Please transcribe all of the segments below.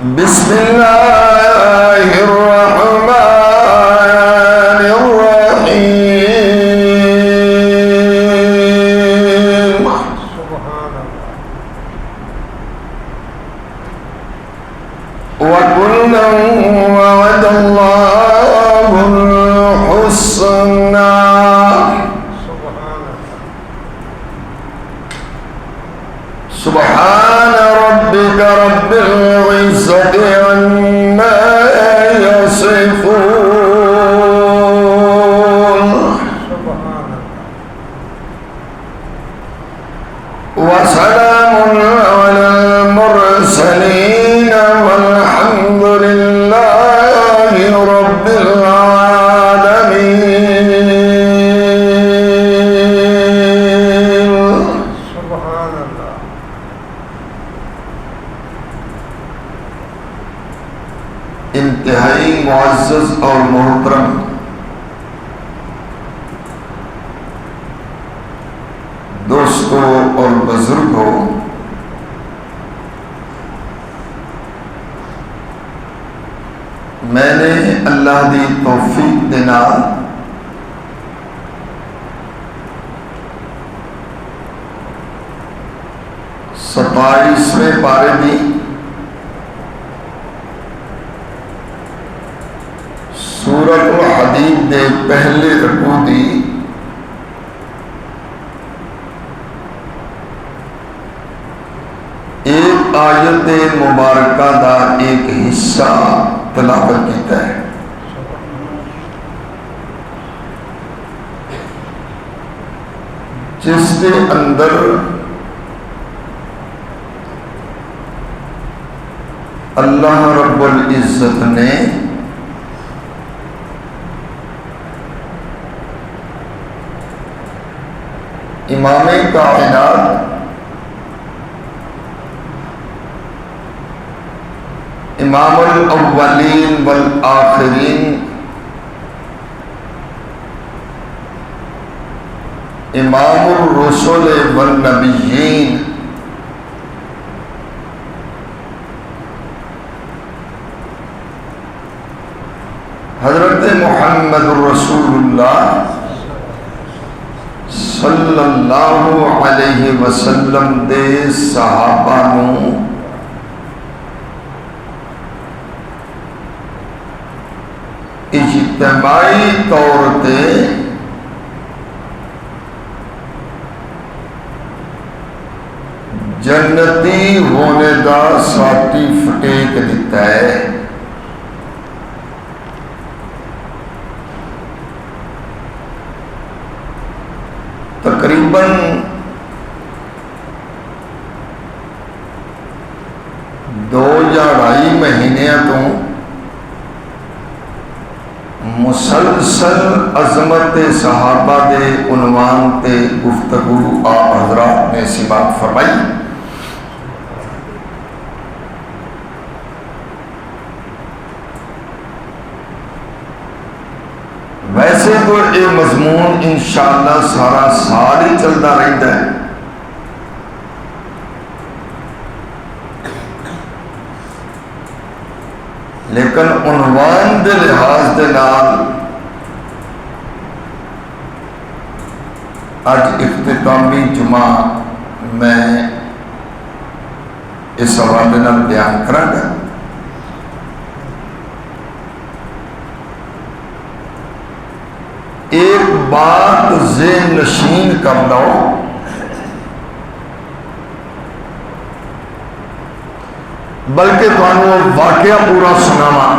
بسم اللہ الرحمن الرحیم وَكُلًّا وَعَدَ اللَّهُ الْحُسْنَى سبحان ربك رب العزة عما يصفون وسلام على المرسلين والحمد لله رب العالمين. سبحان اللہ. انتہائی معزز اور محترم دوستوں اور بزرگوں، میں نے اللہ دی توفیق دے نال ستائیسویں پارے دی سورۃ الحدید دے پہلے رکوع دی ایک آیت مبارکہ دا ایک حصہ تلاوت کیتا ہے. جس کے اندر اللہ رب العزت نے امام کائنات امام الاولین والآخرین امام الرسل والنبیین حضرت محمد رسول اللہ صلی اللہ علیہ وسلم دے صحابہ نو اجتماعی طور تے جنتی ہونے دا سرٹیفکیٹ دیتا ہے. تقریباً دو یا ڈھائی مہینیاں تو مسلسل عظمت صحابہ دے عنوان تے گفتگو آپ حضرات نے سماعت فرمائی. ویسے تو یہ مضمون انشاءاللہ سارا سال ہی چلتا رہتا ہے، لیکن عنوان دے لحاظ دے نال اج اختتامی جمعہ میں اس حوالے نال بیان کراں گا. ایک بات ذہن نشین کر لو، بلکہ تمہیں واقعہ پورا سناواں.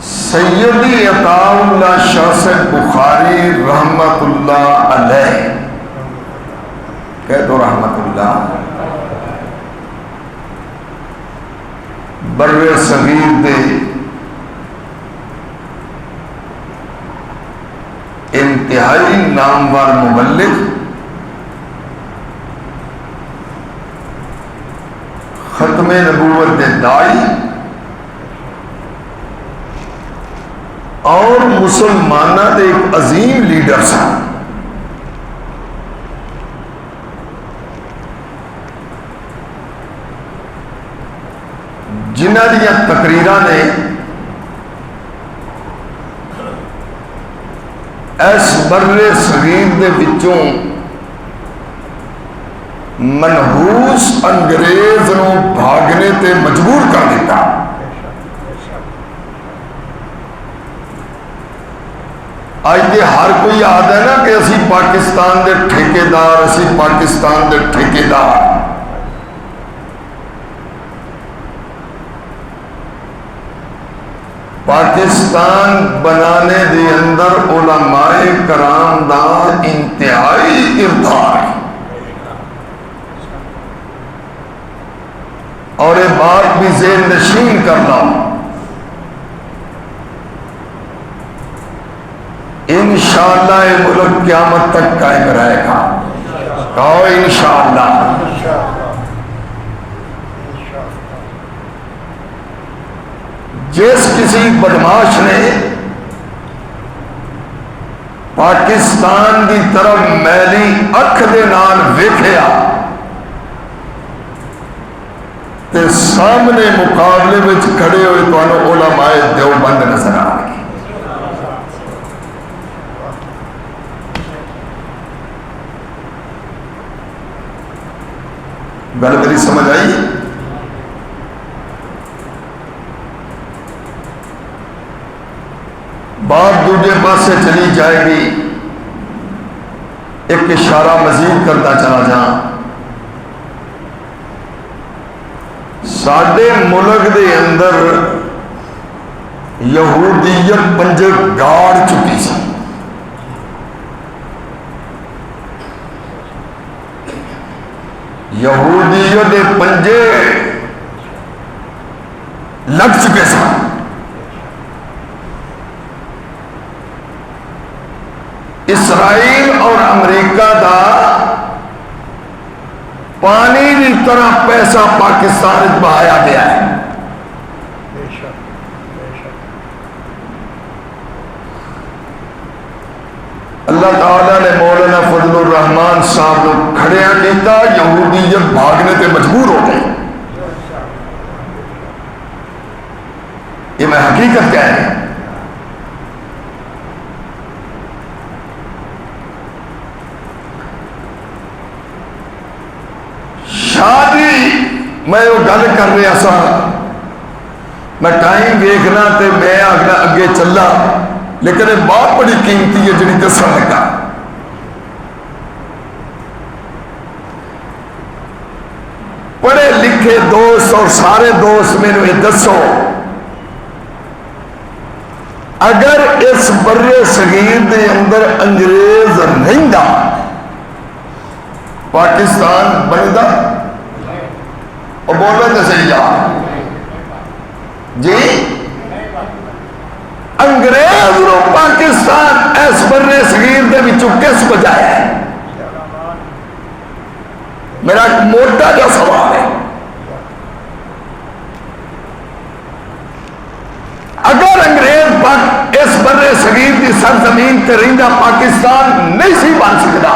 سیدی عطا اللہ شاہ سے بخاری رحمت اللہ علیہ، کہہ دو رحمت اللہ، بر صغیر دے انتہائی نامور مبلغ، ختم نبوت دے دائی اور مسلمانہ دے ایک عظیم لیڈر سن. جنہ دیا تقریراں نے اس برے صغیر دے وچوں منحوس انگریز نو بھاگنے تے مجبور کر دیتا. آج دے ہر کوئی یاد ہے نا کہ اسی پاکستان دے ٹھیکیدار، اسی پاکستان دے ٹھیکیدار. پاکستان بنانے دے اندر علماء کرام دا انتہائی کردار ہے. اور یہ بات بھی ذہن نشین کرنا، انشاءاللہ یہ ملک قیامت تک قائم رہے گا. کہو انشاءاللہ. جس کسی بدماش نے پاکستان کی طرف میلی اکھ دے نال ویکھیا تے سامنے مقابلے میں کھڑے ہوئے تو علماء دیوبند نظر آ گئی. گل میری سمجھ آئی؟ بات دوسرے پاس سے چلی جائے گی. ایک اشارہ مزید کرتا چلا جاؤں. ساڈے ملک دے اندر یہودیت پنجے گاڑ چکی سی. یہودیت دے پنجے لگ چکے سن. اسرائیل اور امریکہ دا پانی کی طرح پیسہ پاکستان بہایا گیا ہے. اللہ تعالیٰ نے مولانا فضل الرحمان صاحب کو کھڑیا کیتا، یہودیت بھاگنے تے مجبور ہو گئی. یہ میں حقیقت کہہ رہا ہوں. شادی میں وہ گل کر رہا سا، میں ٹائم دیکھنا تے میں آگنا اگے چلا، لیکن یہ بات بڑی قیمتی ہے جنہیں دسن لگا. پڑھے لکھے دوست اور سارے دوست میرے یہ دسو، اگر اس برے صغیر دے اندر انگریز نہیں دا پاکستان بنتا؟ اور بولو تو صحیح جا جی. انگریز نو پاکستان اس برے صغیر دے وچوں کس بجایا ہے؟ میرا ایک موٹا جا سوال ہے. اگر انگریز اس برے صغیر کی سرزمین تے رہندا پاکستان نہیں سی بن سکتا،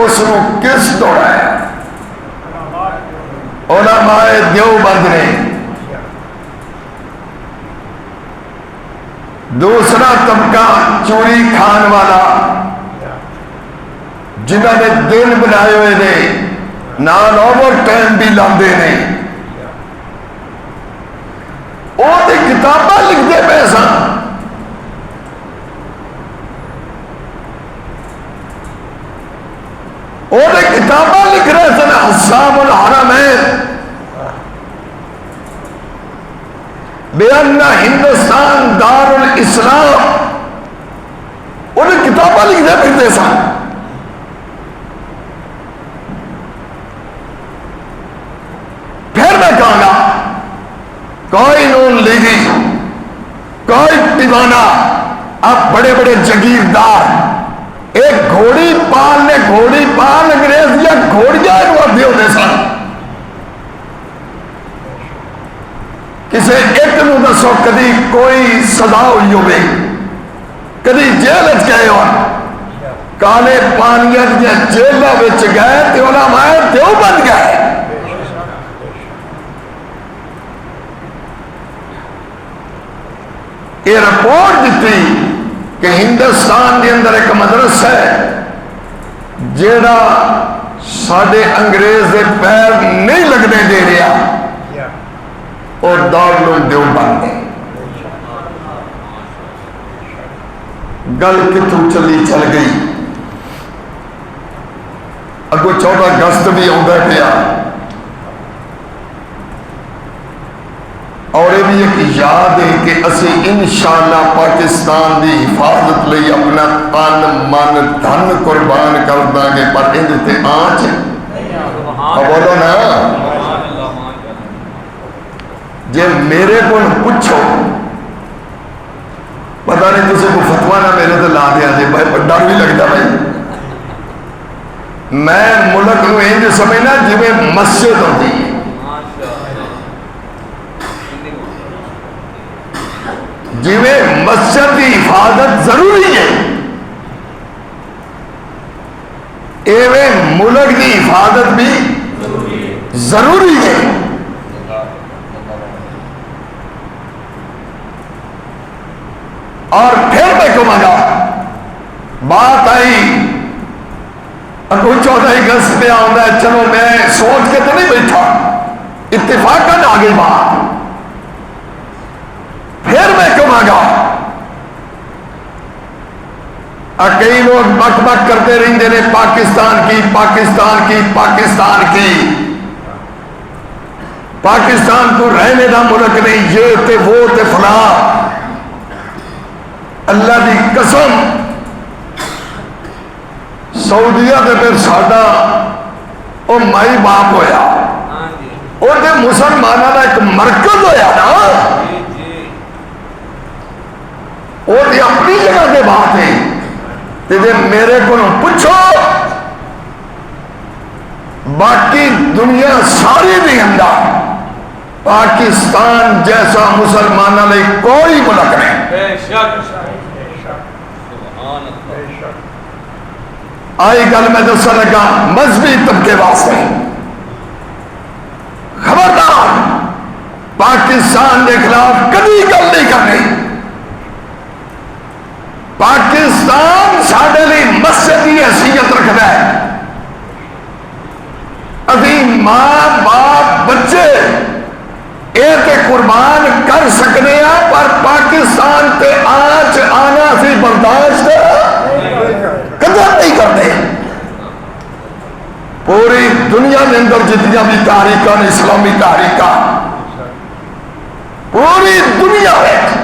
اس کو کس دوڑایا؟ علماء دیوبند نے. دوسرا طبقہ چوری کھان والا جنہوں نے دن بنائے ہوئے نے، نال اوور ٹائم بھی لاندے نے، وہ تے کتاباں لکھتے پے سن. وہ کتاباں لکھ رہے سن حسام الحرمین بِأَنَّ ہندوستان دار الاسلام. وہ کتاباں لکھتے پھرتے سن. پھر میں کہا گا کوئی نون لیگی، کوئی دیوانہ، اب بڑے بڑے جگیردار ایک گھوڑی پال نے گھوڑی پال انگریز یا گھوڑیاں وردی ہوتے سن. کسی ایک نو دسو کدی کوئی سزا ہوئی ہوگی، کدی جیل گئے ہو، کالے پانیاں دیا جیلوں وچ گئے تے علماء دیوبند گئے. یہ رپورٹ دیتی کہ ہندوستان کے اندر ایک مدرسہ ہے جیڑا ساڈے انگریز دے پیر نہیں لگنے دے رہا اور دارالعلوم دیوبند ہے. گل کتوں چلی چل گئی. اگو 14 اگست بھی آتا پیا اور یہ بھی ایک یاد ہے کہ اسی انشاءاللہ پاکستان دی حفاظت لئی اپنا تن من دھن قربان کر دیں گے. پر ان تے آنچ بولو نا جے میرے کو پوچھو پتہ نہیں تُسے کو فتوہ نہ میرے تو لا دیا جی بھائی ڈر بھی لگتا بھائی. میں ملک کو انج سمجھنا جی میں مسجد ہوتی ہے. جی میں مسجد کی حفاظت ضروری ہے ایویں ملک کی حفاظت بھی ضروری ہے. اور پھر میں کہوں گا بات آئی اگو 14 اگست پہ آؤں ہے. چلو میں سوچ کے تو نہیں بیٹھا اتفاقاً آ گئی بات. پھر میں کہوں گا کئی لوگ بک بک کرتے رہتے ہیں پاکستان کی پاکستان کی پاکستان کی. پاکستان تو رہنے دا ملک نہیں یہ تے وہ تے فلاں. اللہ دی قسم سعودیہ تے پھر ساڈا او مائی باپ ہویا اور تے مسلمانوں کا ایک مرکز ہویا نا. اور یہ اپنی جگہ کے بات ہے. تے جے میرے کو پوچھو باقی دنیا ساری بھی اندر پاکستان جیسا مسلمانوں نے کوئی ملک نہیں. آئی گل میں دس لگا مذہبی طبقے واسطے خبردار پاکستان کے خلاف کبھی گل نہیں کرنی. پاکستان ساڈے لیے مسجد کی حیثیت رکھتا ہے. ابھی ماں باپ بچے یہ تے قربان کر سکتے ہیں پر پاکستان تے آنچ آنا سی برداشت قدر نہیں کرتے. پوری دنیا کے اندر جتنی بھی تحریک اسلامی تحریک پوری دنیا میں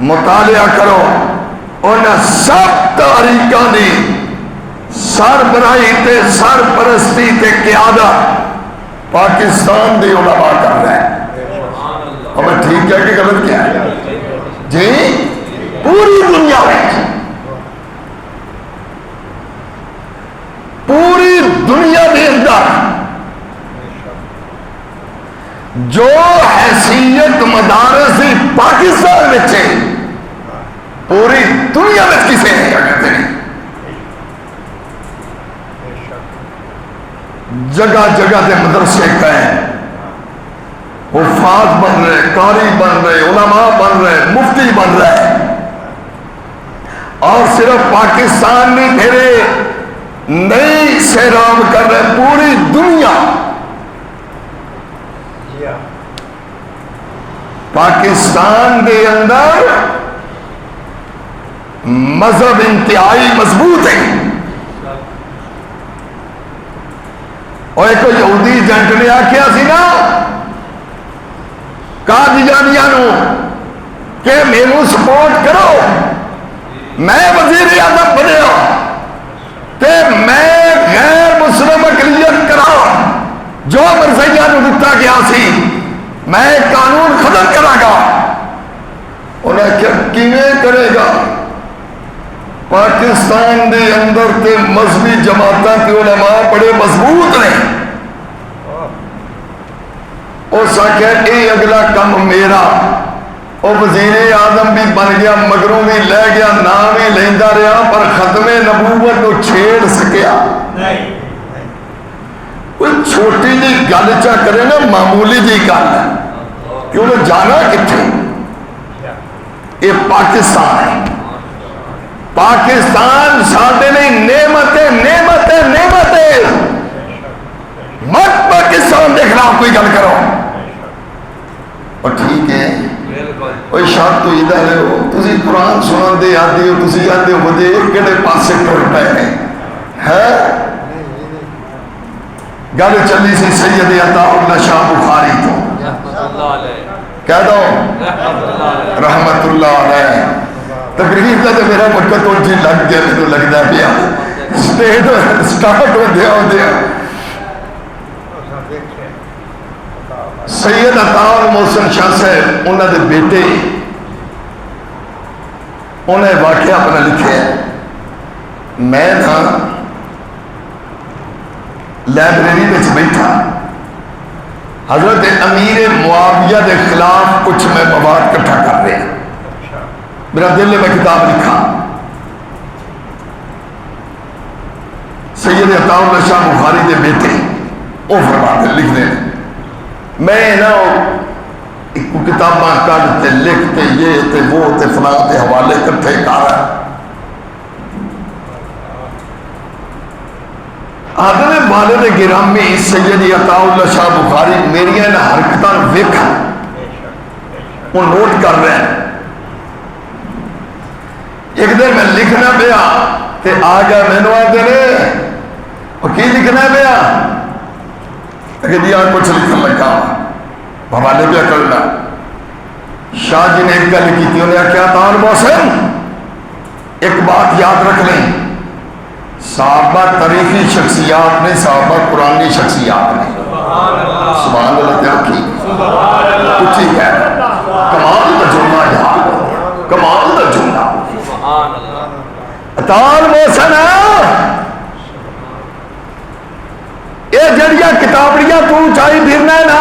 مطالعہ کرو ان سب تحریکوں کی سربراہی تے سرپرستی تے قیادت پاکستان دی علماء کر رہے ہیں. اور میں ٹھیک ہے کہ غلط کیا ہے جی. پوری دنیا میں پوری دنیا کے اندر جو حیثیت مدارس پاکستان میں ہے پوری دنیا میں کسی نہیں کرتے. جگہ جگہ سے مدرسے قائم حفاظ بن رہے قاری بن رہے علماء بن رہے مفتی بن رہے. اور صرف پاکستان نہیں پھرے نئی سیراب کر رہے پوری دنیا. پاکستان کے اندر مذہب انتہائی مضبوط ہے. اور ایک یہودی ایجنٹ نے آخیا سی نا قادیانیاں نو کہ میرے سپورٹ کرو میں وزیر اعظم بنیا تے میں غیر مسلم اقلیت کرا جو مرزیہ نو دتا گیا سی میں قانون ختم کرا گا. انہیں کیا کیویں کرے گا. پاکستان دے اندر تے مذہبی جماعتاں کے علماء بڑے مضبوط نے. اس آخیا اے اگلا کم میرا وہ وزیر اعظم بھی بن گیا، مگروں بھی لے گیا، نام بھی لینا رہا، پر ختم نبوت کو چھیڑ سکیا کوئی چھوٹی جی گل چا کرے نا، معمولی جی گل کہ انہیں جانا کتنے؟ یہ پاکستان ہے، پاکستان ساڈے نہیں نعمت ہے، نعمت ہے، نعمت ہے، مت پاکستان کے خلاف کوئی گل کرو۔ اور ٹھیک ہے کوئی شاید تو ادھر ہو، تسی قرآن سنن دے آدھی ہو، تسی آدھے ہو دے کہڑے پاسے ٹر پے ہے۔ گل چلی سی سید عطا اللہ شاہ بخاری تو، کہہ دو رحمت اللہ علیہ۔ تقریر کا تو میرا وقت اور جی لگ گیا، میں تو لگتا پیا سٹارٹ ہو دیا سید عطا محسن شاہ صاحب انہوں نے بیٹے انہیں واقعہ اپنا لکھے ہے۔ میں نا لائبریری میں بیٹھا، حضرت امیر معاویہ کے خلاف کچھ میں مواد کٹھا کر رہا، میرا دل میں کتاب لکھا، سید عطا اللہ شاہ بخاری کے بیٹے وہ فرماتے لکھ دیں، میں نا کتاباں کٹتے لکھتے یہ تے وہ تے فلاں تے حوالے کٹھے کر آدھے والد گرامی سید عطا اللہ شاہ بخاری میری ان حرکتاں ویکھا وہ نوٹ کر رہے ہیں۔ ایک دن میں لکھنا پیا تے آ گیا مینوں آدھے نے وہ کی لکھنا پیا کہ جی آج کچھ لکھن لگا حوالے پہ کرنا۔ شاہ جی نے ایک گل کی تھی، انہیں کیا تعال محسن ایک بات یاد رکھ لیں، صحابہ تاریخی شخصیات نے، صحابہ قرآنی شخصیات نے۔ سبحان اللہ تیاکی کچھ ہی کہہ رہا، کمال دا جملہ یاد، کمال دا جملہ تعال محسن یہ جڑیاں کتابڑیاں تو چاہی پھرنا ہے نا،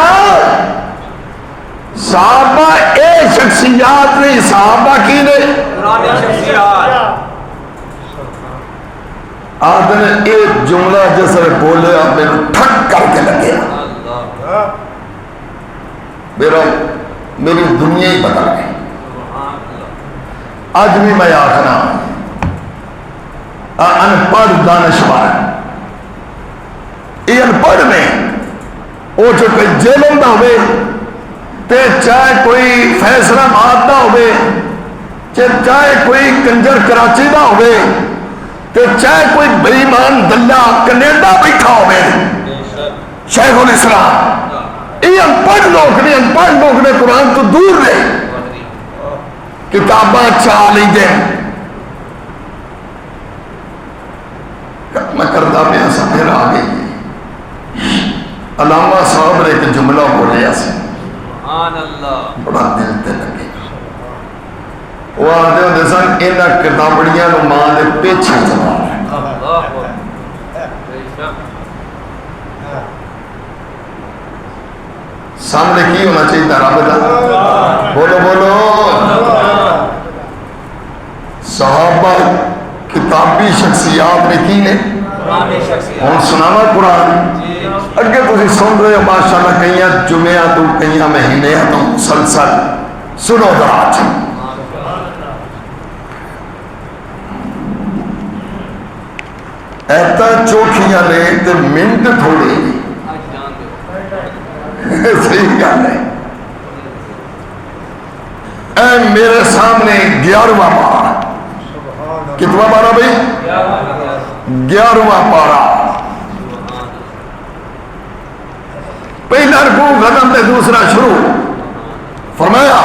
صحابہ اے شخصیات نہیں، صحابہ کی نے قرآنی شخصیات۔ آدھے ایک جملہ جیسے بولے آپ میں ٹھک کر کے لگے، میری دنیا ہی بدل گئی۔ آج بھی میں آخنا انپڑھ دانشور، یہ انپڑھ نے وہ جو کوئی جیلوں دا ہوئے تے چاہے کوئی فیصلہ باد دا ہوئے، چاہے کوئی کنجر کراچی دا ہوئے، تے چاہے کوئی بےمان دلہ کینیڈا بیٹھا ہوئے، شیخ الاسلام یہ انپڑھ لوگ نے، انپڑھ لوگ نے قرآن تو دور رہے، کتاباں چاہ لی دیں۔ میں کردہ پہ ایسا پھر آ گئی، علامہ صاحب نے ایک جملہ بولے ایسے بڑا دل تے لگے، وہ آدھے ہوتے سن انہاں کتابڑیاں نو ماں دے پیچھے چلا رہے، سامنے کی ہونا چاہیے رب دا، بولو بولو صحابہ کتابی شخصیات نے کی نے، ہوں سناوا قرآن اگے تسی سن رہے ہو ماشاءاللہ، کئی جمعہ تو کئی مہینے تو مسلسل سنو دراج۔ ایتا چوکھیاں نے تے منٹ تھوڑے صحیح گل ہے۔ اے میرے سامنے 11واں پارہ، کتنا پارہ بھائی؟ 11واں پارہ، پہلا رکوع ختم تے دوسرا شروع، فرمایا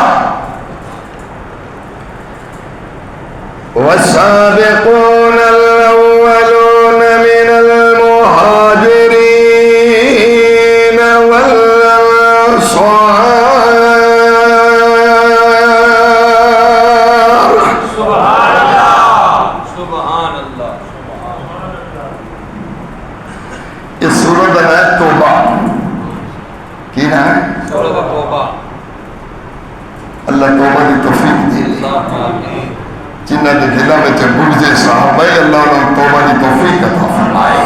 والسابقون الأولون من المهاجرين والأنصار۔ سبحان اللہ سبحان اللہ۔ اس سورت ہے توبہ، کی ہے سورت توبہ، اللہ توبہ دی جنہوں کے دلوں میں بغض صحابہ اللہ نے توبہ کی توفیق عطا فرمائے.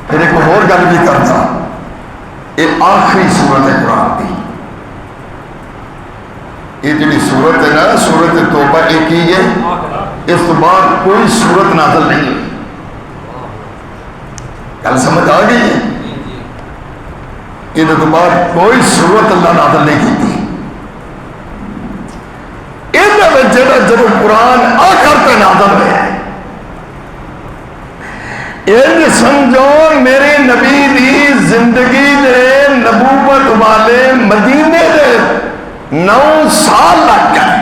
پھر ایک اور گل بھی کرتا، یہ آخری سورت ہے قرآن کی. یہ جڑی سورت ہے نا، سورت توبہ ایک ہی ہے، اس تو بعد کوئی سورت نازل نہیں ہوئی. گل سمجھ آ گئی ہے؟ یہ تو بعد کوئی سورت اللہ نازل نہیں کی تھی. جب قرآن آخر پہ نازل ہے، یہ سمجھو میرے نبی دی زندگی دے نبوت والے مدینے دے 9 سال لگ گئے.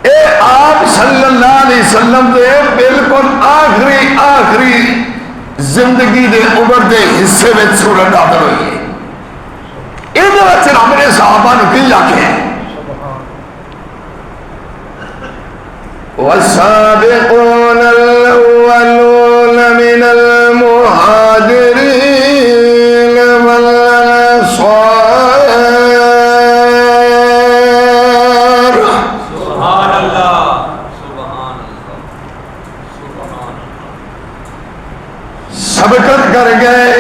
اے آپ صلی اللہ علیہ وسلم دے بالکل آخری زندگی دے عمر دے حصے میں سورت نازل ہوئی ہے. یہ رب نے صحابہ نے کی آخیا والسابقون الأولون من المهاجرين والأنصار. سبحان اللہ سبحان اللہ سبحان اللہ. سبقت کر گئے.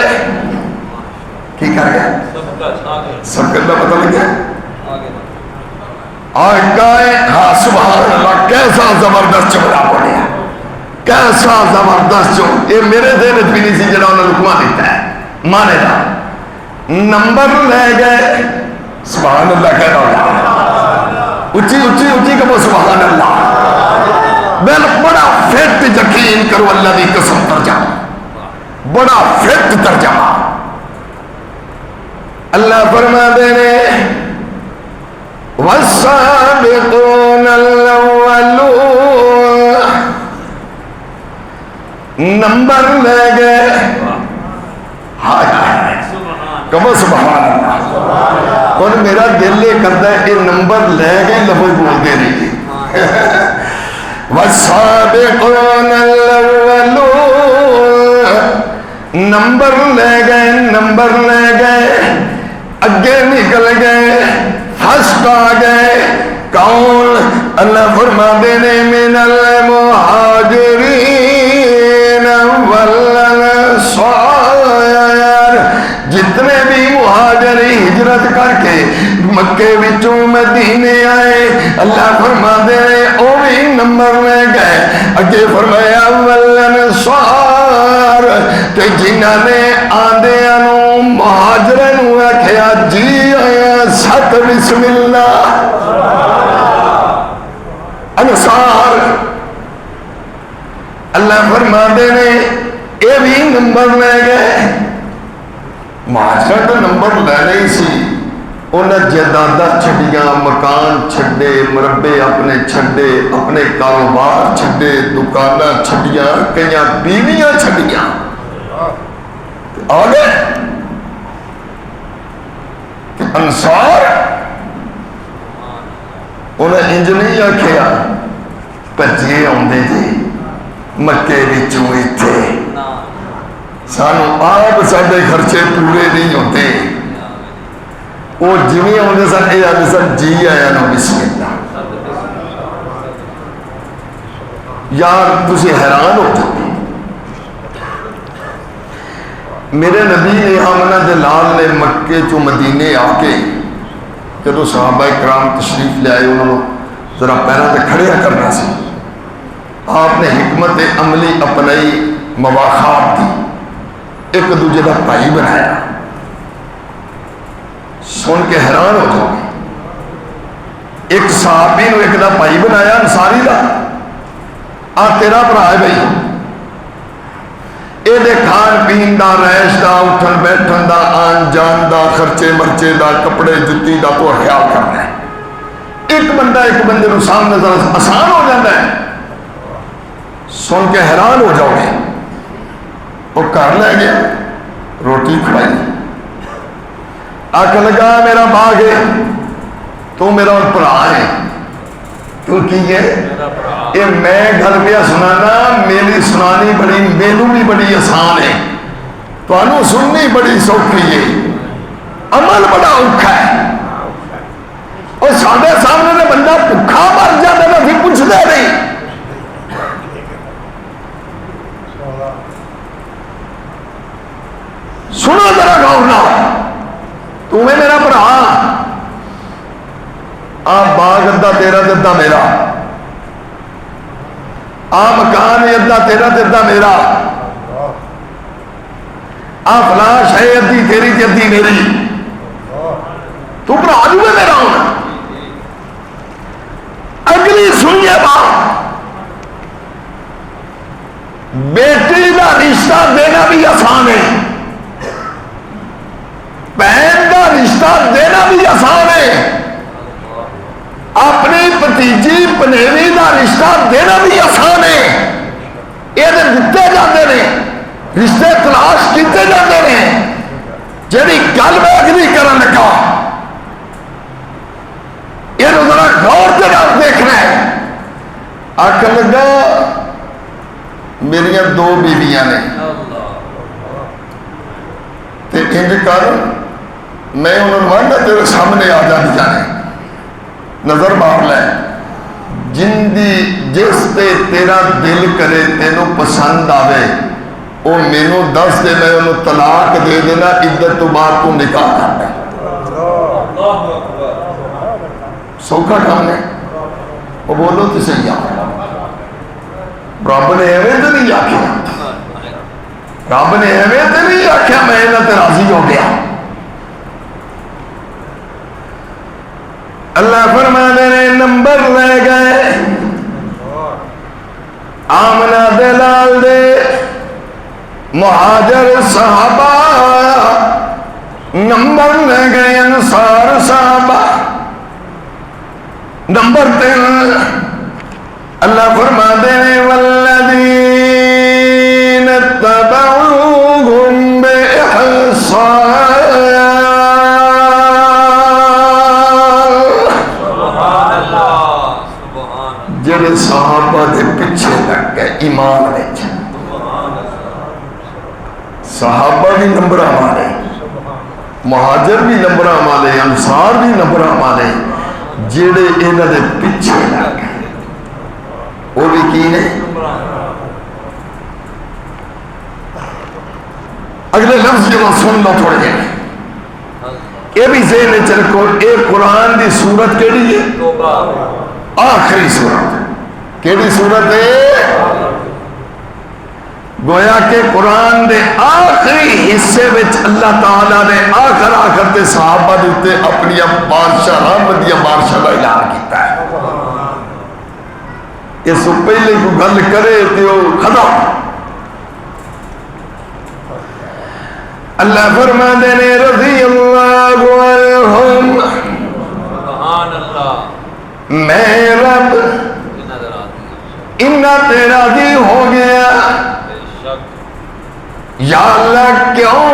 کی کر گئے؟ سبقت کا پتہ لگ گیا. آگائے. ہاں سبحان اللہ. کیسا زبردست جملہ پڑھیا، کیسا زبردست جو یہ میرے ذہن بھی نہیں سی جڑا انہوں نے رکما دیتا ہے مانے دا نمبر لے گئے. سبحان اللہ کہہ رہا ہوں، اچھی اچھی اچھی کہو سبحان اللہ. بل بڑا فٹ یقین کرو اللہ دی قسم ترجمہ، بڑا فٹ ترجمہ. اللہ فرما دے رہے والسابقون الاولون، نمبر لے گئے. کہو سبحان اللہ. اور میرا دل یہ کرتا ہے کہ نمبر لے گئے لفظ بولتے نہیں. والسابقون الاولون، نمبر لے گئے، نمبر لے گئے، اگے نکل گئے، فرسٹ آ گئے. کون؟ اللہ فرما دینے من المہاجرین والانصار، جتنے بھی مہاجری ہجرت کر کے مکے وچوں مدینے آئے، اللہ فرما دینے او بھی نمبر لے گئے. اگے فرمایا والانصار، تے جنہاں نے آندیاں نو مہاجرن نو آکھیا جی آیا ست بسم اللہ. انصار اللہ فرما دینے اے بھی نمبر لے گئے. مہاجر تو نمبر لے نہیں سی، انہیں جائیداداں چھڈیاں، مکان چھڈے، مربے اپنے چھڈے، اپنے کاروبار چھڈے، دکاناں چھڈیاں، کئی بیویاں چھڈیاں، آ گئے. انصار انہیں انج نہیں آکھیا پجے آندے جی مکے وچوں ایتھے، سانو آپ ساڈے خرچے پورے نہیں ہوتے. وہ جویں آندے سن اے آندے سن جی آیا نو بسم اللہ. یار تسی حیران ہو جاتے. میرے نبی نے آمنہ دلال نے مکے چو مدینے آ کے جدو صحابہ کرام تشریف لے آئے، انہوں نے ذرا پیروں تے کھڑیا کرنا سی. آپ نے حکمت عملی اپنائی، مواخات دی، ایک دوجہ دا بھائی بنایا. سن کے حیران ہو جاؤ گے. ایک صحابی نے ایک دا بھائی بنایا انصاری دا، آ تیرا بھرا ہے بھائی، اے دے کھان پین دا، رہائش دا، اٹھن بیٹھن دا، آن جان دا، خرچے مرچے دا، کپڑے جتی دا تو خیال کرنا ہے. ایک بندہ ایک بندے کو سامنے ذرا آسان ہو جاتا ہے. سن کے حیران ہو جاؤ گے. وہ گھر لے گیا، روٹی کھلائی، آکھ لگا میرا باغ ہے، تو میرا بھرا ہے. کیوں کی ہے یہ میں گھر پہ سنانا، میری سنانی بڑی مینو بھی بڑی آسان ہے، تو انہوں سننی بڑی سوکھی ہے، عمل بڑا اوکھا ہے. اور سارے سامنے نے بندہ بھوکا مر جاتا ہے پھر پوچھتے نہیں. سنو ذرا غور نہ تمہیں میرا بھرا آ باغ ادھا تیرا ادھا میرا آ مکان ادھا تیرا ادھا میرا آ فلاں شے ادھی تیری تے ادھی میری تو بھرا جو ہے میرا ہونا. اگلی سنیے بات بیٹی کا رشتہ دینا بھی آسان ہے بہن کا رشتہ دینا بھی آسان ہے اپنی بھتیجی پنیوی کا رشتہ دینا بھی آسان ہے. یہ دیتے جاتے ہیں رشتے تلاش کیتے جاتے ہیں. جیڑی گل میں اگلی کرن لگا یہ ذرا غور کے نال دیکھنا ہے. آخ لگا میرا 2 بیویاں نے تے انج کر میں انہوں نے تیرے سامنے آ جانی جانے نظر مار لے جس تے تیرا دل کرے تینوں پسند آوے وہ مینوں دس دے میں انہوں طلاق دے دینا عدت تو بعد تو نکاح کرنا. سوکھا کام ہے وہ بولو تو صحیح آ رب نے ایویں تو نہیں آخیا رب نے ایویں تو نہیں آخیا میں یہاں تے راضی ہو گیا. اللہ فرمانے نے نمبر لے گئے آمنہ دلال دے مہاجر صحابہ نمبر لے گئے انصار صحابہ نمبر 3 اللہ فرماتے ہیں والذین اتبعوہم بإحسان جڑے صحابہ دے پیچھے لگ گئے ایمان وچ صحابہ بھی نمبر ہمارے مہاجر بھی نمبر ہمارے انصار بھی نمبر ہمارے جڑے انہاں دے پیچھے لگ گئے وہ بھی کی نے. اگلے لفظ جو سن لو تھوڑے جائے یہ بھی ذہن چ رکھو یہ قرآن دی سورت کیڑی ہے آخری سورت کیڑی سورت ہے گویا کہ قرآن دے آخری حصے وچ اللہ تعالیٰ نے آخر تے صحابہ دیتے اپنی بادشاہ رحمت دیا بادشاہ کا اعلان کیتا ہے. اس سے پہلے کو گل کرے تو ختم. اللہ فرماتے ہیں رضی اللہ عنہم میں رب انہاں تے راضی ہو گیا. یا اللہ کیوں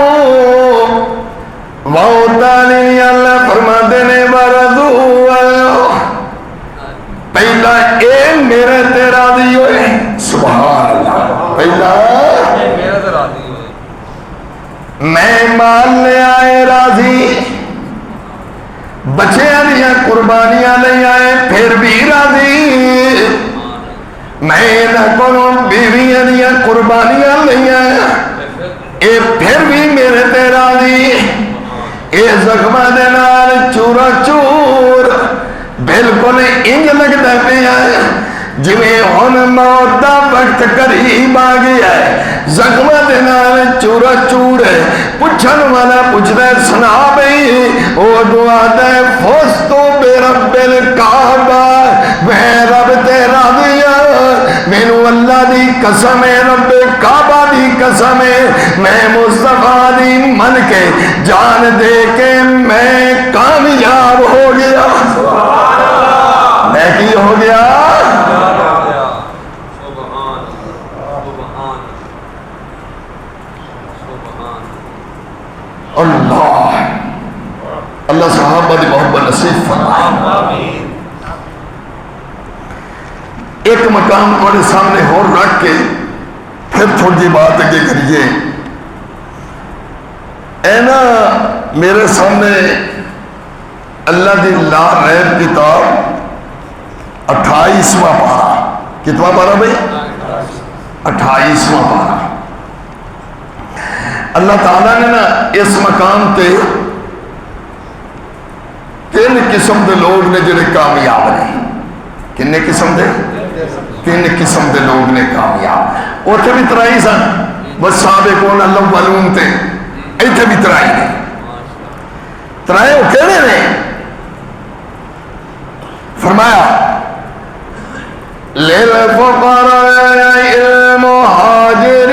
وَوْتَعَلِي اللہ فرماتے ہیں وَرَضُوا پہلا اے میرے تے راضی ہوئے سبحان اللہ پہلا میرے تے راضی ہوئے میں مال لے آئے راضی بچیاں دیا قربانیاں لے آئے پھر بھی راضی میں نہ کروں بیویاں دیا قربانیاں لے آئے اے پھر بھی میرے تے راضی اے زخمہ دے نال چورا چور بالکل انج لگتا پیا جویں ہن موت دا وقت قریب آ گیا ہے زخم دے نال چورا چور ہے پوچھن والا پوچھدا سنا بھئی او دعا دے فستو بے رب الکعبہ میں رب تے راضی مینوں اللہ دی قسم ہے رب کعبہ دی قسم ہے میں مصطفیٰ دی من کے جان دے کے میں کامیاب ہو گیا میں کی ہو گیا اللہ اللہ صحابہ دی محبت نصیب فرمائے. ایک مقام تھوڑے سامنے اور رکھ کے پھر تھوڑی بات اگے کریے. اے نا میرے سامنے اللہ دی لا ریب کتاب 28واں پارہ. کتنا پارہ بھائی؟ 28واں پارہ. اللہ تعالیٰ نے نا اس مقام تے 3 قسم دے لوگ نے جڑے کامیاب نے. کنے قسم دے؟ 3 قسم دے لوگ نے کامیاب. اوتھے بھی ترائی سن والسابقون الاولون تے، ایتھے بھی ترائی نے. ترائے وہ کہنے نے فرمایا لِلْفُقَرَاءِ الْمُهَاجِرِينَ.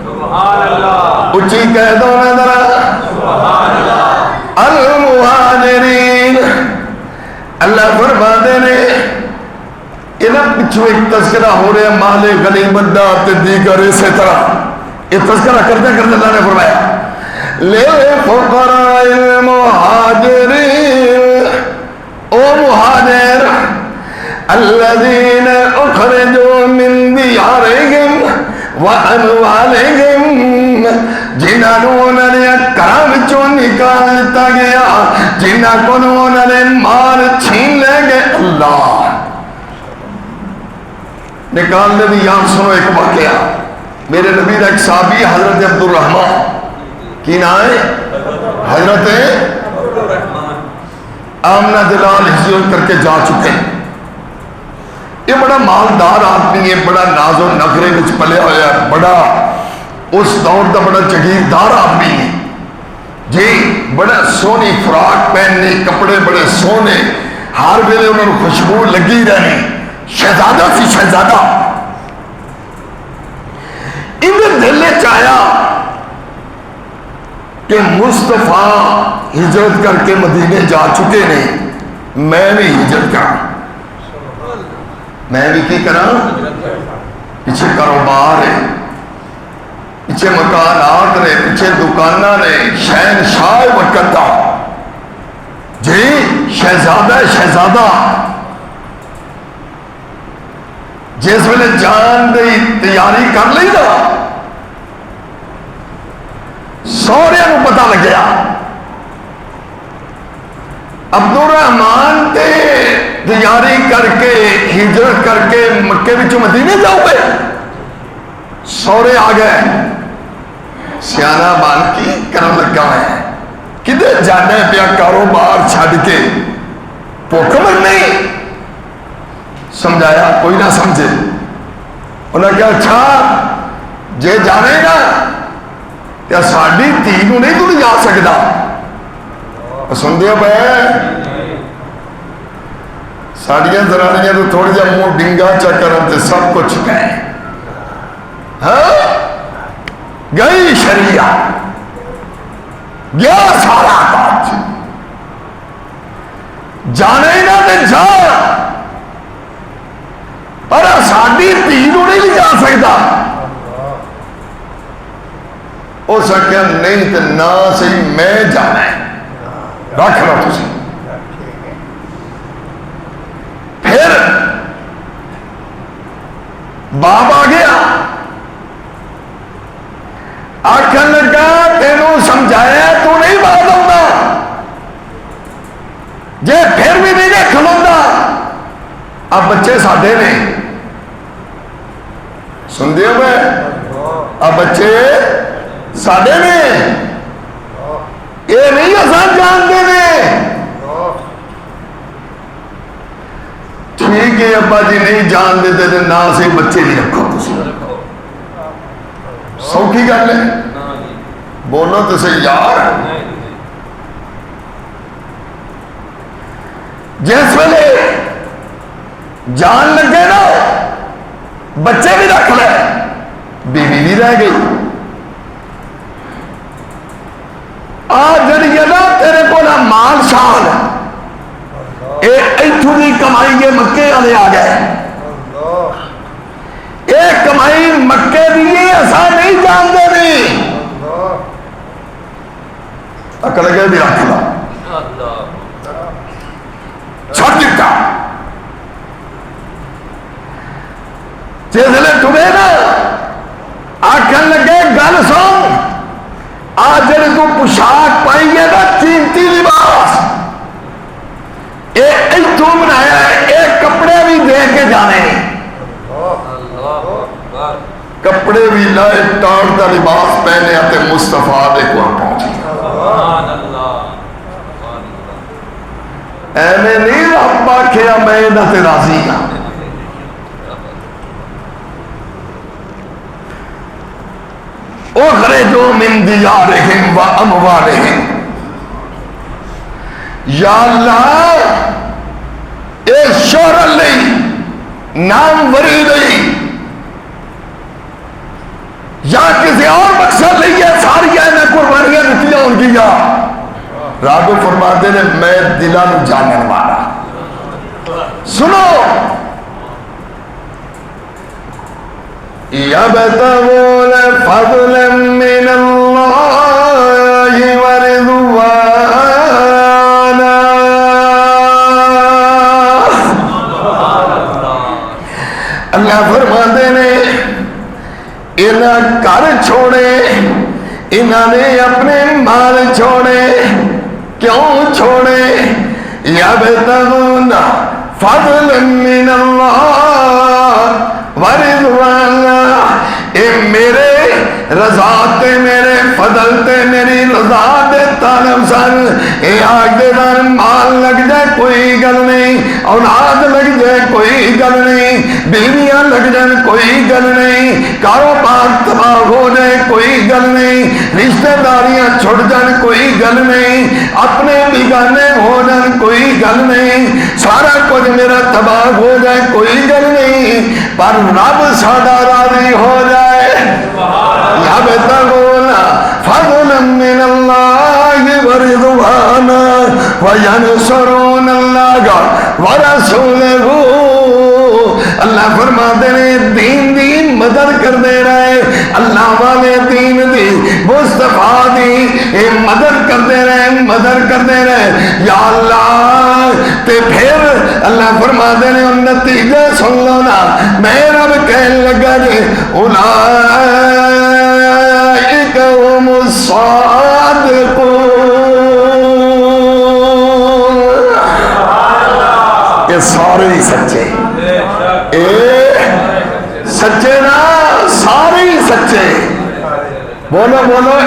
سبحان اللہ. اچھی کہہ دو نا ذرا. سبحان اللہ. المہاجرین. اللہ فرماتے نے انہاں پچھو ایک تذکرہ ہو رہا ہے مال غنیمت دا تے دیگر اسی طرح یہ تذکرہ کرتے کرتے اللہ نے فرمایا لِلْفُقَرَاءِ الْمُهَاجِرِينَ. او مہاجر الذین اخرجوا من دیارہم وَأَمْوَالِهِمْ. جنہوں نے کرم چوں نکال دیتا گیا، جنہوں نے مال چھین لے گئے. اللہ نکالنے بھی. یہاں سنو ایک واقعہ. میرے نبی کا ایک صحابی حضرت عبد الرحمن کی نام ہے حضرت آمنہ دلال ہجرت کر کے جا چکے ہیں. یہ بڑا مالدار آدمی ہے، بڑا ناز و نخرے وچ پلیا ہوا ہے، بڑا اس دور دا بڑا جگیردار آدمی ہے جی. بڑا سونی فراق پہننے، کپڑے بڑے سونے، ہر ویلے انہوں نے خوشبو لگی رہنی. شہزادہ سی شہزادہ. انہیں دل چاہیا کہ مصطفیٰ ہجرت کر کے مدینے جا چکے نے، میں بھی ہجرت کرا. میں بھی کی کرا؟ پیچھے کاروبار ہے، پیچھے مکانات نے، پیچھے دکانہ نے، شہنشاہ وقت دا جی شہزادہ شہزادہ. جس ویلے جان دی تیاری کر لی نا سورے کو پتہ لگ گیا عبد الرحمان تے تیاری کر کے ہجرت کر کے مکے وچوں مدینے جاؤ گے. سورے آ گئے سیانہ بان کی کرن لگا ہے کدھر جانے پیا کاروبار چھڈ کے بھوک مرنی. سمجھایا کوئی نہ سمجھے. انہوں نے کہا اچھا جے جانے گا کیا ساڑی تھی نو نہیں تو نہیں جا سکتا. سن دیا پہ ساڑیاں زرانیاں تو تھوڑی جا منہ ڈنگا چکرن تے سب کچھ کہیں. ہاں گئی شریعت گیا سارا کاج. جانے نہ تے جا پر ساڑی تھی نو نہیں جا سکتا. اس نے نہیں تے نہ صحیح میں جانا ہے رکھ لو تسی. پھر باپ آ گیا آخر لگا تینوں سمجھایا تو نہیں بات آتا جے پھر بھی نہیں کھلوتا. اب بچے ساڈے نے سن دیا میں اب بچے ساڈے نے یہ نہیں آسان جانتے نے. ٹھیک ہے ابا جی نہیں جان دیتے تھے نہ سے بچے نہیں رکھو. سوکھی گل ہے بولو تو صحیح یار. جس ویلے جان لگے نا بچے بھی رکھ لے بیوی بھی رہ گئی. آج جڑی ہے نا تیرے کو نا مال شان ایتھوں دی کمائی کے مکے والے آ گئے. یہ کمائی مکے دی ایسا نہیں جانتے نہیں. اکڑ گئے بھی رکھ لا چھوڑ دیتا. جسے تمہیں نا آخر لگے گل سن آج جڑی تو پوشاک پائی ہے نا قیمتی لباس بھی لائے ٹاڑ دا لباس پہنے تے مصطفیٰ دے کو پہنچی سبحان اللہ ایویں نہیں رب آکھیا میں انہاں تے راضی ہاں اخرجوا من دیارہم و اموالہم یا اللہ اے شہرت لئی نام وری لئی یا کسی اور مقصد لئی ہے ساری میں قربانیاں دیتیاں ہوں گی یا رب فرماتے ہیں میں دلان جانن والا سنو یبتغون فضلا من اللہ ورضوانا اللہ فرماتے ہیں انہاں گھر چھوڑے انہاں نے اپنے مال چھوڑے کیوں چھوڑے یبتغون فضلا من اللہ ورضوانا اے میرے رضا تے میرے فضل تے میری رضا دے طالب سن اے آج دے دن مال لگ جائے کوئی گل نہیں اولاد لگ جائے کوئی گل نہیں بیویاں لگ جائے کوئی گل نہیں کاروبار تباہ ہو جائے کوئی گل نہیں رشتہ داریاں چھڑ جائیں کوئی گل نہیں اپنے بیگانے ہو جائیں کوئی گل نہیں سارا کچھ میرا تباہ ہو جائے کوئی گل نہیں پر رب ساڈا راضی ہو جائے یبتغون فضلا من اللہ ورضوانا وینصرون اللہ ورسولہ اللہ فرماتے ہیں دین مدد کر دے رہے اللہ والے دین دی مصطفیٰ دی مدد کر دے رہے یا اللہ تے پھر اللہ فرماتے ہیں نتیجہ سن لو نا میں رب کہنے لگا جی اولئک هم الصادقون یہ سارے ہی سچے سچے نا سارے ہی سچے بولو بولو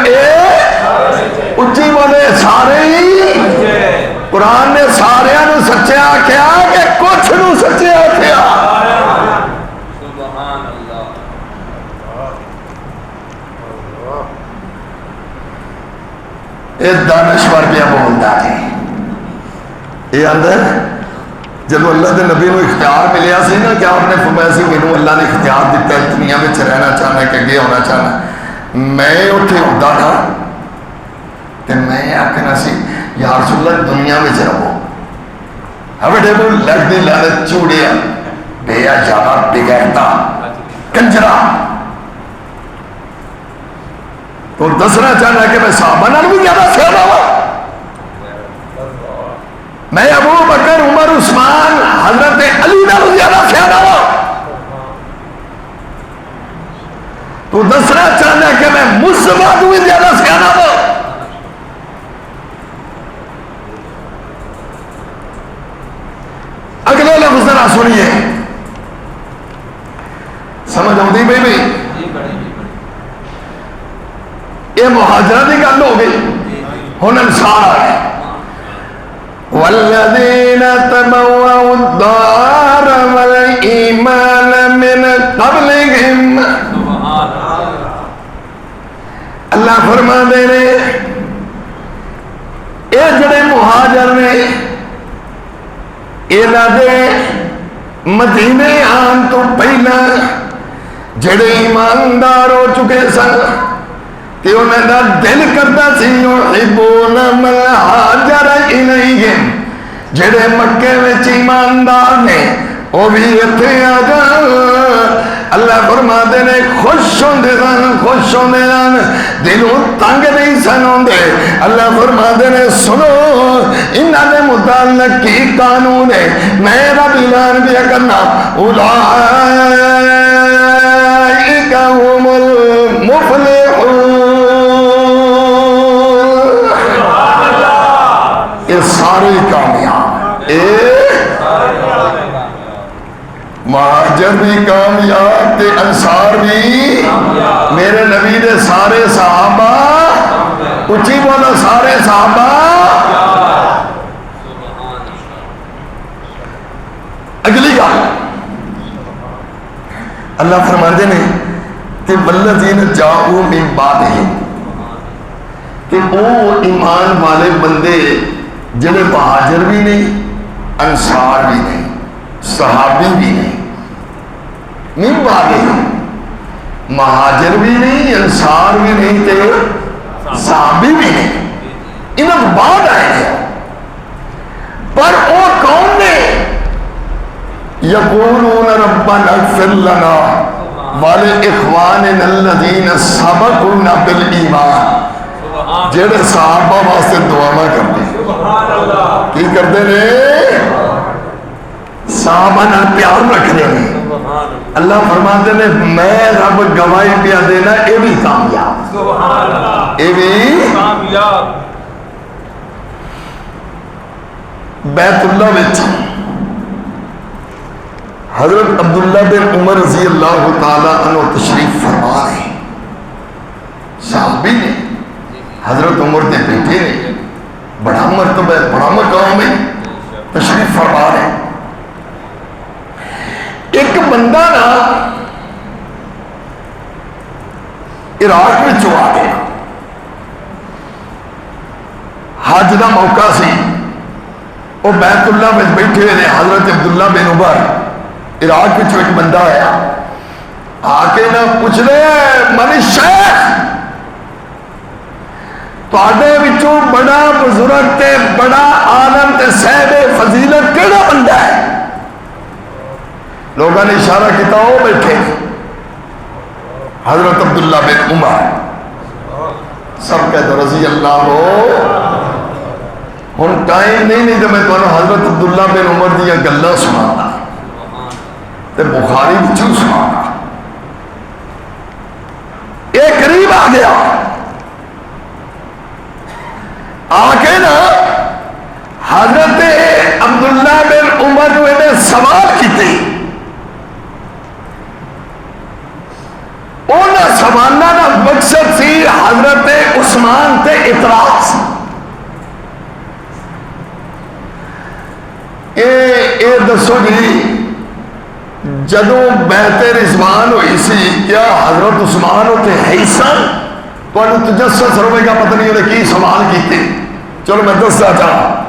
اچھی بولے سارے ہی قرآن نے سارے نو سچے آکھیا کہ کچھ نو سچے آکھیا سبحان اللہ یہ دانشور پہ بولتا ہے یہ اندر جب اللہ کے نبی کو اختیار ملیا سی نا کہ آپ نے فرمایا سی مینوں اللہ نے اختیار دیتا ہے دنیا میں رہنا چاہنا کہ اگے ہونا چاہنا میں اتنے ہوتا تھا کہ میں آخنا سی یا رسول اللہ دنیا میں رہو ہمیں لگتی لالت چوڑیا بے زیادہ بغیرتا کنجرا تو دسنا چاہنا کہ میں صحابہ نال بھی زیادہ سیاح ہوا میں ابو بکر عمر عثمان حضرت علی نال زیادہ سیاح ہوا تو دسنا چاہنا کہ میں مصطفیٰ تو بھی زیادہ سیاح ہوا اگلے لفظ ذرا سنیے سمجھ آتی بھائی یہ مہاجرہ کی گل ہو گئی ہن انصار آ گئے والذین تبوأوا الدار والایمان من قبلہم اللہ فرما دے رہے اے جڑے مہاجر نے انہاں دے مدینے آن تو پہلا جڑے ایماندار ہو چکے سن کہ انہیں دا دل کرتا سی یحبون من ہاجر الیہم جڑے مکے میں ایماندار نے وہ بھی اتنے آ جان اللہ فرماتے نے خوش ہوندے سن دلوں تنگ نہیں سن ہوندے اللہ فرماتے نے سنو انہاں دے متعلق کی قانون ہے میں رب اعلان کیا کرنا اولئک هم المفلحون یہ سارے کامیاب مہاجر مہاجر بھی کامیاب تے انصار بھی، میرے نبی دے سارے صحابہ، اچھی بولو سارے صحابہ۔ اگلی گل اللہ فرماندے نے کہ والذین جاؤوا من بعدہم، کہ وہ ایمان والے بندے جنہیں مہاجر بھی نہیں، انصار بھی نہیں، صحابی بھی نہیں، من بعدہم، مہاجر بھی نہیں، انصار بھی نہیں تے صحابی بھی نہیں، انہوں بعد آئے ہیں، پر وہ کون نے؟ یقولون ربنا اغفر لنا ولإخواننا الذین سبقونا بالایمان، جڑے صحابہ واسطے دعا کرتے ہیں، کی کرتے ہیں؟ صحابہ نال پیار رکھنے ہیں۔ اللہ فرماتے ہیں میں رب گواہی پیا دینا اے بھی کامیاب، اے بھی کامیاب۔ بیت اللہ وچ حضرت عبداللہ بن عمر رضی اللہ تعالیٰ عنہ تشریف فرما رہے ہیں، صحابی نے، حضرت عمر کے بیٹے نے، بڑا مرتبہ ہے، بڑا مقام ہے، تشریف فرما رہے ہیں۔ ایک بندہ نا عراق میں آ گیا، حج کا موقع سی، وہ بیت اللہ میں بیٹھے ہوئے، حضرت عبداللہ بن عمر عراق میں ایک بندہ آیا، آ کے نہ پوچھ رہے من شیخ، تواڈے وچوں بڑا بزرگ تے بڑا عالم تے صاحب فضیلت کیڑا بندہ ہے؟ لوگوں نے اشارہ کیتا وہ بیٹھے حضرت عبداللہ بن عمر، سب کہتے رضی اللہ ہو۔ ہن ٹائم نہیں تو میں تمہیں حضرت عبداللہ بن عمر دیا گلاں سنانا تے بخاری وچوں سنانا۔ یہ قریب آ گیا، آ کے نا حضرت عبداللہ بن عمر نے سوال کیتے، انہاں سوالوں کا مقصد سی حضرت عثمان تے اعتراض۔ اے دسو جی جدوں بیعت رضوان ہوئی سی کیا حضرت عثمان ہوتے ہے سن؟ تو تجسس ہوئے گا پتہ نہیں انہیں کی سوال کیتے، چلو میں دستا چاہا۔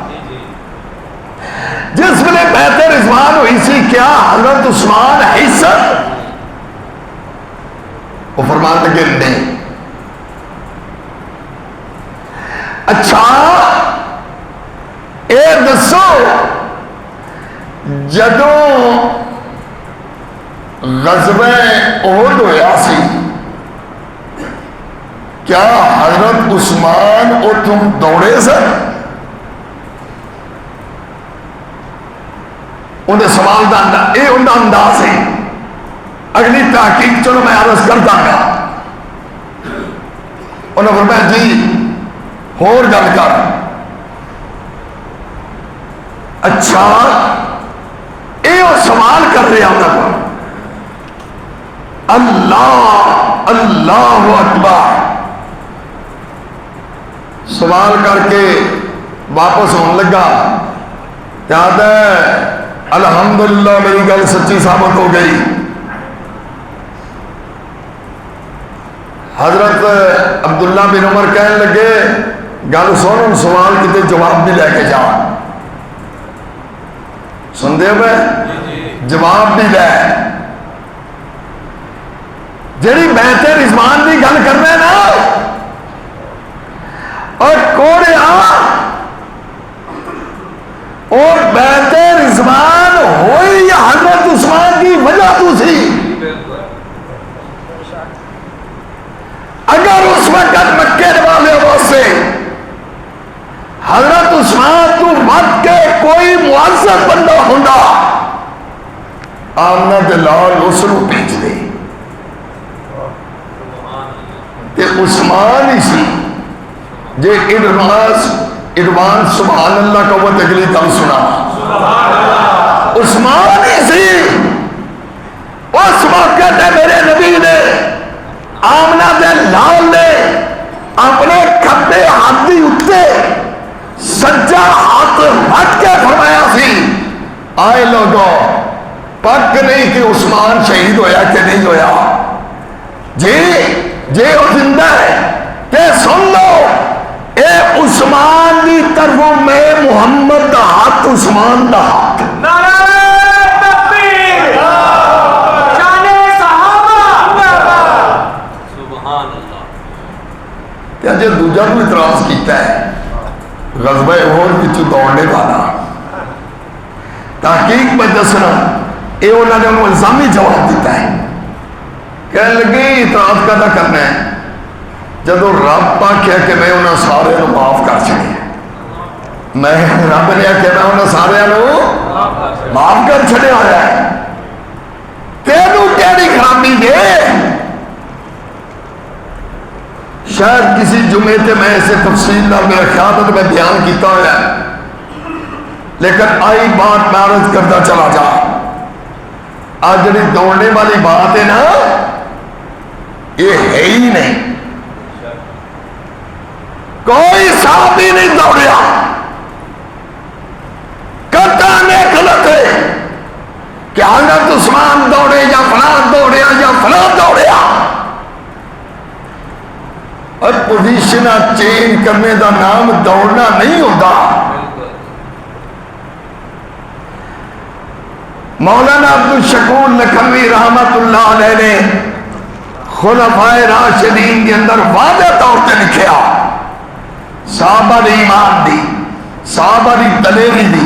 جس ویلے بیعت رضوان ہوئی سی کیا حضرت عثمان ہے سن؟ وہ فرمان لگے نہیں۔ اچھا اے دسو جدوں غزوہ احد ہویا سی کیا حضرت عثمان اتوں دوڑے سن؟ انہیں سوال دا اے انہاں انداز ہے، اگلی تحقیق چلو میں عرض کر داں گا۔ انہوں نے فرمایا جی اور گل کر۔ اچھا اے وہ سوال کر رہے ہیں اللہ اللہ اکبر، سوال کر کے واپس ہونے لگا، یاد ہے الحمدللہ میری گل سچی ثابت ہو گئی۔ حضرت عبداللہ بن عمر کہنے لگے گل سن، سوال کتے جواب بھی لے کے جا، سن دے ہوئے جواب بھی لے، جڑی بیعت رضوان کی گل کرنا نا اور کوڑے اور بیعت رضوان ہوئی یا حضرت عثمان کی وجہ تو سی؟ اگر اس وقت مکے والے سے حضرت عثمان تو مت کے کوئی معزز بندہ ہوندہ آمنہ دلال اس کو بھیج دے تے عثمان ہی سی جے ادوان سبحان اللہ کا وہ تگلی تم سنا، عثمان ہی سی اس موقع تے میرے نبی نے آمنہ دے لال نے اپنے کھبے ہاتھ دی اتے سجا ہاتھ ہٹ کے فرمایا سی آئے لوگوں پک نہیں کہ عثمان شہید ہویا کہ نہیں ہویا جی وہ زندہ ہے کہ سن لو اے عثمان دی طرفوں میں محمد دا ہاتھ عثمان دا ہاتھ کیا جو دوجہ کو اعتراض کیتا ہے غزوہ احد وچوں دوڑنے والا تحقیق میں دسنا یہ انہوں نے انہوں الزامی جواب دیتا ہے کہنے لگے اعتراض کا کرنا ہے جدو رب پاک کیا کہ میں انہوں سارے نو معاف کر چھڑے میں رب نے کہ میں انہوں سارے نو معاف کر چھڑے آیا ہے تینوں کیڑی خرابی دے شاید کسی جمعے تے میں اسے تفصیل نہ میرا خیال ہے تو میں بیان کیتا ہوا ہے لیکن آئی بات میں عرض کرتا چلا جا آج جنہی دوڑنے والی بات ہے نا یہ ہے ہی نہیں کوئی صحابی نہیں دوڑیا کتانے غلط ہے کہ حضرت عثمان دوڑے یا فلان دوڑیا یا فلان دوڑیا اور پوزیشن چینج کرنے دا نام دوڑنا نہیں ہوتا مولانا عبدالشکور لکھنوی رحمت اللہ علیہ نے خلفائے راشدین کے اندر واضح طور پہ لکھیا صحابہ دی ایمان دی صحابہ دی دلیری دی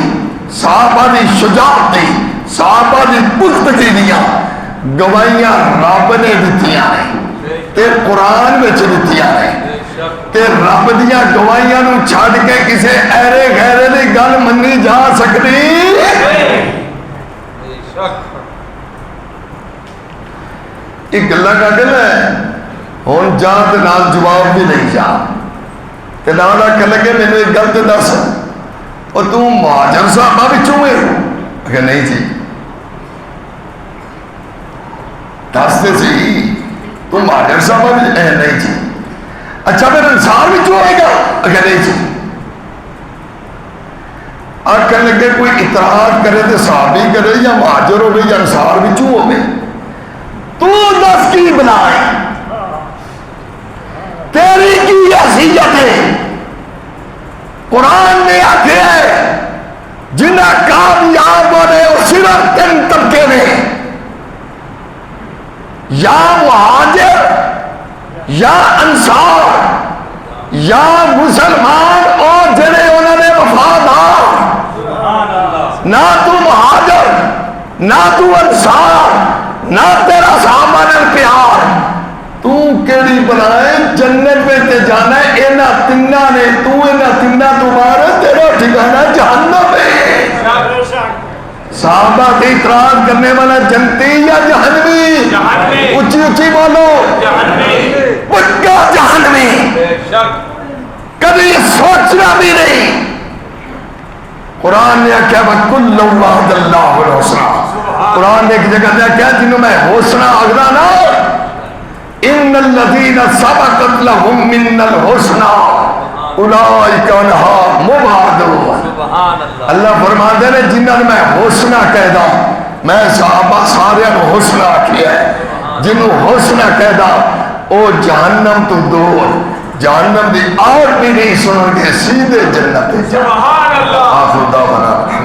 صحابہ دی شجاعت دی صحابہ دی پختگی دیاں گواہیاں رب نے دتیاں ہیں تے قرآن میں چلتیاں ہیں تے رب دیاں گواہیاں نو چھاڑ کے کسے ایرے غیرے دی گل منی جا سکتی ایک اللہ کا دل ہے ہون جا تے نال جواب بھی نہیں جا تے نالا کہ لگے میں نے ایک گل تے دس اور تو مہاجر صاحبہ بھی چوئے اگر نہیں جی دس تے سی تو مہاجر صاحبہ بھی نہیں جی اچھا پھر انسان بھی چوئے گا اگر نہیں جی اور کہنے لگے کوئی اطراعات کرے تو صحابی کرے یا مہاجر ہو گئے یا انصار بھی چو ہو گئے تو دس کی بنائے تیری کی حیثیت ہے قرآن نے آتے ہیں جنہ کامیاب ہونے اور صرف تین طبقے نے یا مہاجر یا انصار یا مسلمان اور جنہیں انہوں نے وفادار نہ تو مہاجر نہ تو انصار نہ تیرا سامان پیار تو کیڑی بنائے جنت میں تے جانا ہے اینا تنہ نے تو اینا تنہ تمہارا تیرا ٹھکانا جہنم ہے صحابہ کی اعتراض کرنے والا جنتی یا جہنمی اچھی اچھی بولو پکا جہنمی کبھی سوچنا بھی نہیں قرآن نے کیا وَكُلٌّ وَعَدَ اللَّهُ الْحُسْنَى قرآن نے ایک جگہ دیا کیا جنہوں میں حسنہ اگلا نا اِنَّ الَّذِينَ سَبَقَتْ لَهُم مِّنَّ الْحُسْنَى اُولَٰئِكَ عَنْهَا مُبْعَدُونَ اللہ فرماتے ہیں جنہوں میں حسنہ کہہ دا میں صحابہ سارے حسنہ کیا ہے جنہوں حسنہ کہہ دا او جہنم تو دور جہنم دی آر بھی نہیں سنو گے سیدھے جنت جا آخر دعوانا